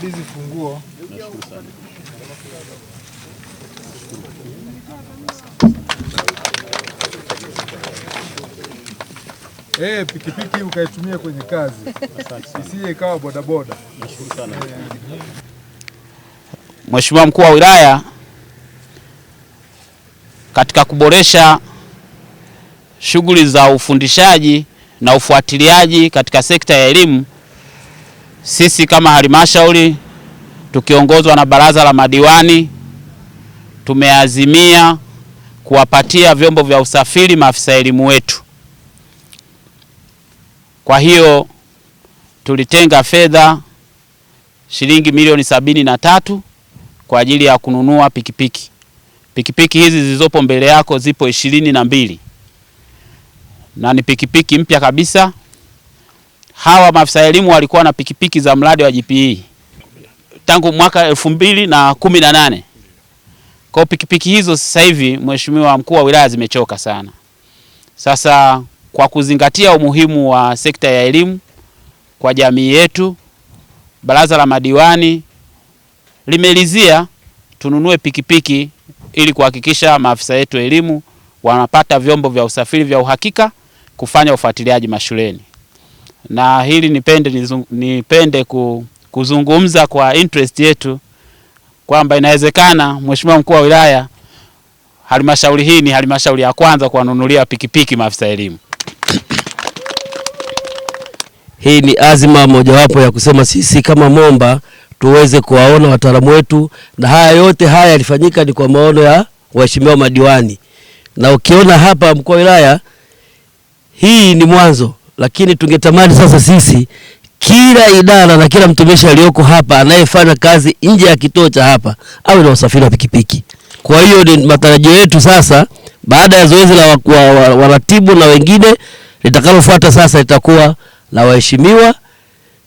Kabidhi funguo. Nashukuru sana. Pikipiki ukaitumia kwenye kazi. Isije ikawa bodaboda. Nashukuru sana. Mheshimiwa Mkuu wa Wilaya, katika kuboresha shughuli za ufundishaji na ufuatiliaji katika sekta ya elimu, sisi kama halmashauri tukiongozwa na baraza la madiwani tumeazimia kuwapatia vyombo vya usafiri maafisa elimu wetu. Kwa hiyo tulitenga fedha shilingi milioni 73 kwa ajili ya kununua pikipiki. Pikipiki hizi zilizopo mbele yako zipo 22 na ni pikipiki mpya kabisa. Hawa maafisa elimu walikuwa na pikipiki za mradi wa GPE tangu mwaka 2018. Kwa pikipiki hizo sasa hivi, Mheshimiwa Mkuu wa Wilaya, zimechoka sana. Sasa kwa kuzingatia umuhimu wa sekta ya elimu kwa jamii yetu, baraza la madiwani limelizia tununue pikipiki ili kuhakikisha maafisa yetu elimu wanapata vyombo vya usafiri vya uhakika kufanya ufuatiliaji mashuleni. Na hili nipende kuzungumza kwa interest yetu kwamba inawezekana, Mheshimiwa Mkuu wa Wilaya, halmashauri hii ni halmashauri ya kwanza kuwanunulia pikipiki maafisa elimu. Hii ni azima mojawapo ya kusema sisi kama Momba tuweze kuwaona wataalamu wetu, na haya yote haya yalifanyika ni kwa maono ya waheshimiwa madiwani. Na ukiona hapa Mkuu wa Wilaya, hii ni mwanzo, lakini tungetamani sasa sisi kila idara na kila mtumishi aliyoko hapa anayefanya kazi nje ya kituo cha hapa awe na usafiri wa pikipiki. Kwa hiyo ni matarajio yetu sasa, baada ya zoezi la waratibu na wengine, litakalofuata sasa itakuwa la waheshimiwa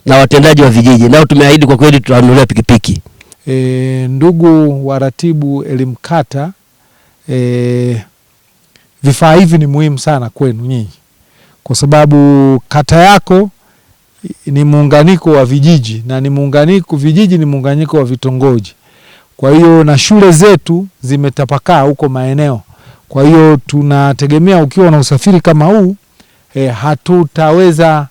na watendaji wa vijiji. Nao tumeahidi kwa kweli tutanunulia pikipiki. Ndugu waratibu elimu kata, vifaa hivi ni muhimu sana kwenu nyinyi, kwa sababu kata yako ni muunganiko wa vijiji na vijiji ni muunganiko wa vitongoji. Kwa hiyo na shule zetu zimetapakaa huko maeneo. Kwa hiyo tunategemea ukiwa na usafiri kama huu, hatutaweza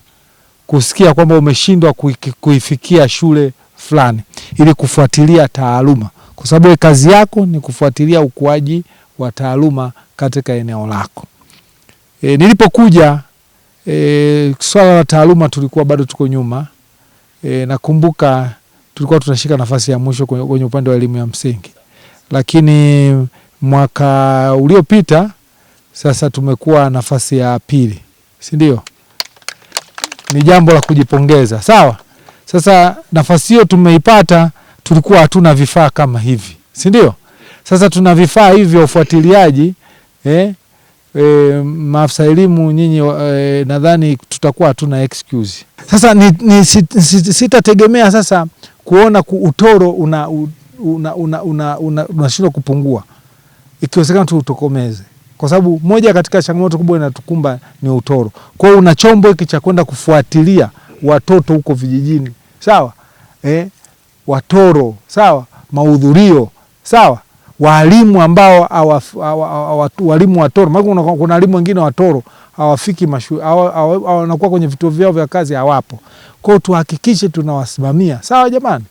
kusikia kwamba umeshindwa kuifikia shule fulani ili kufuatilia taaluma, kwa sababu kazi yako ni kufuatilia ukuaji wa taaluma katika eneo lako. Nilipokuja swala la taaluma tulikuwa bado tuko nyuma. Nakumbuka tulikuwa tunashika nafasi ya mwisho kwenye upande wa elimu ya msingi, lakini mwaka uliopita sasa tumekuwa nafasi ya pili, si ndio? Ni jambo la kujipongeza, sawa? Sasa nafasi hiyo tumeipata, tulikuwa hatuna vifaa kama hivi, si ndio? Sasa tuna vifaa hivi vya ufuatiliaji. Maafisa elimu nyinyi, nadhani tutakuwa hatuna excuse. Sasa sitategemea sasa kuona utoro unashindwa kupungua. Ikiwezekana tu utokomeze, kwa sababu moja katika changamoto kubwa inatukumba ni utoro. Kwa hiyo una chombo hiki cha kwenda kufuatilia watoto huko vijijini, sawa? Watoro, sawa? Mahudhurio, sawa? Walimu ambao walimu watoro, maana kuna walimu wengine watoro hawafiki mashule, wanakuwa kwenye vituo vyao vya kazi hawapo. Kwa hiyo tuhakikishe tunawasimamia, sawa jamani?